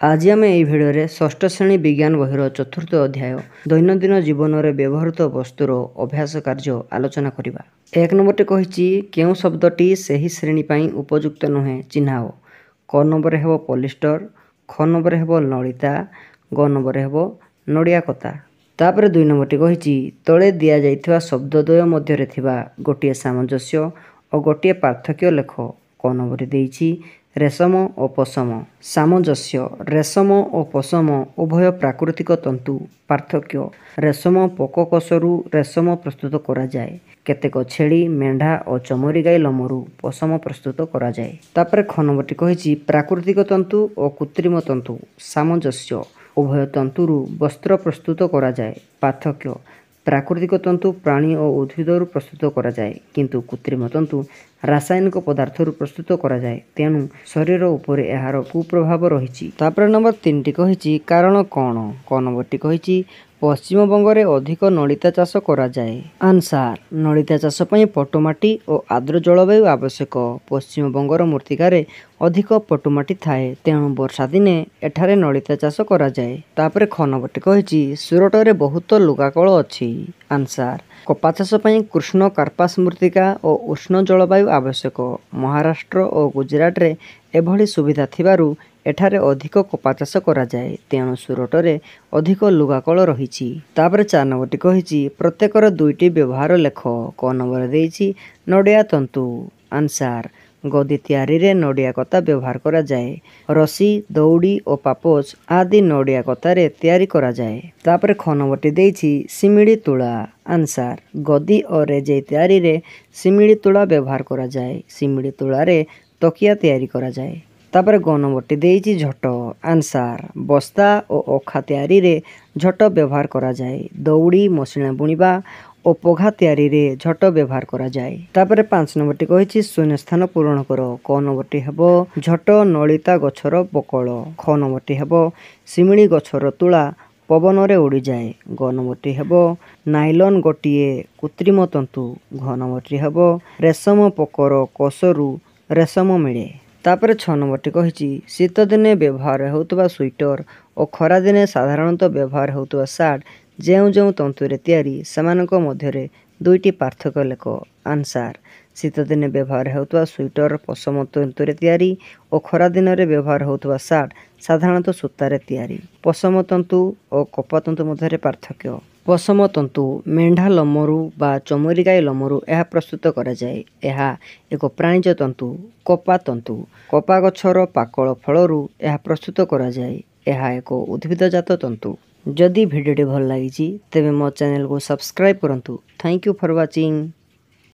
आज आम यही भिडियो षष्ठ श्रेणी विज्ञान बहिर चतुर्थ अध्याय दैनंदिन जीवन में व्यवहृत वस्तुर अभ्यास कार्य आलोचना करवा। एक नंबर कही केउं शब्दटी सही श्रेणी पर उपयुक्त नुहे चिन्हाओ। क नंबर हेब पॉलिस्टर, ख नंबर हेब नलिता, ग नंबर हेब नड़िया कता। तापर 2 नंबर कही तले दि जाइथिबा शब्दद्वय मध्य थिबा गोटिए सामंजस्य और गोटिए पार्थक्य लेख। क नंबर देइछि रेशम और पशम। सामंजस्य रेशम और पशम उभय प्राकृतिक तंतु। पार्थक्य रेशम पोककोशरू रेशम प्रस्तुत करा जाए। केतेक छेड़ी मेंढा और चमरी गाई लमरू पशम प्रस्तुत करा जाए। तापर ख नंबर कही प्राकृतिक तंतु और कृत्रिम तंतु। सामंजस्य उभय तंतुरू वस्त्र प्रस्तुत करा जाए। पार्थक्य प्राकृतिक तंतु प्राणी और उद्भिदरू प्रस्तुत करा जाए किंतु कृत्रिम तंतु रासायनिक पदार्थरू प्रस्तुत करा जाए, तेणु शरीर उपरे एहार कुप्रभाव रही। तापर नंबर 3 टी कही कारण कौन। क नंबर टी कही पश्चिम बंगरे अधिक नलिता चाष करा जाए। आंसार नलिता चाष पई पटुमाटी और आर्द्र जलवायु आवश्यक। पश्चिम बंगर मृत्तिकार अधिक पटुमाटी थाए, तेणु वर्षा दिने एठारे नलिता चाष करा जाए। तापर ख नंबर टी कही सुरटरे बहुत लुगाकल अछि। आंसार कपा चाष पई कृष्ण कार्पास मृत्तिका और उष्ण जलवायु आवश्यक। महाराष्ट्र और गुजरात रे एभली सुविधा थिबारु एठारे अधिक कपा चाष करा जाए, तेणु सुरटरे अधिक लुगाकल रही। तापर 4 नंबर टी कही प्रत्येकर 2टी व्यवहार लेख। क नंबर देइछि नड़िया तंतु। आंसार गदी तैयारी रे नड़िया कता व्यवहार करा जाए। रसी दौड़ी और पापोच आदि नड़िया कतारे तैयारी करा जाए। तापर ख नंबर टी देइछि सिमिड़ी तुला। आंसार गदी और रेजे तैयारी रे सिमिड़ी तुला व्यवहार करा जाए। सिमिड़ी तुला रे तकिया तैयारी करा जाए। तापर ग नंबर टी देइछि झट। आंसार बस्ता और अखा तैयारी रे झट व्यवहार करा जाए। दौड़ी मसिणा बुणीबा और पघा तैयारी रे झट व्यवहार करा जाए। तापर 5 नंबर टी कही शून्य स्थान पूरण कर। क नंबर टी हेबो झट नलिता गछर बकल। ख नंबर टी हेबो सिमिड़ी गछर तुला पवन रे उड़ी जाए। ग नंबर टी हेबो नाइलॉन गोटिए कृत्रिम तंतु। घ नंबर टी हेबो रेशम पोकर कोशरू रेशम मिले। तापर 6 नंबर टी कही शीत दिने व्यवहार होउतबा स्वेटर और खरा दिने साधारणतः व्यवहार होउतबा सार्ट जेउ जेउ तंतुरे तैयारी सेमानक मध्यरे 2टी पार्थक्य लेख। आंसार शीत दिने व्यवहार होउतबा स्वेटर पशम तंतुरे तैयारी और खरा दिन रे व्यवहार होउतबा सार्ट साधारणतः सूतारे तैयारी। पशम तंतु और कपा तंतु मध्यरे पार्थक्य पशम तंतु मेंढा लमरू बा चमरी गाई लमरू यह प्रस्तुत करा जाए। यह एक प्राणीज तंतु। कपा तंतु कपा गछर पाकल फलरू यह प्रस्तुत करा जाए। यह एक उद्भिदजात तंतु। जदि भिडियोटी भल लगी तेबे मो चैनल को सब्सक्राइब करंतु। Thank you for watching.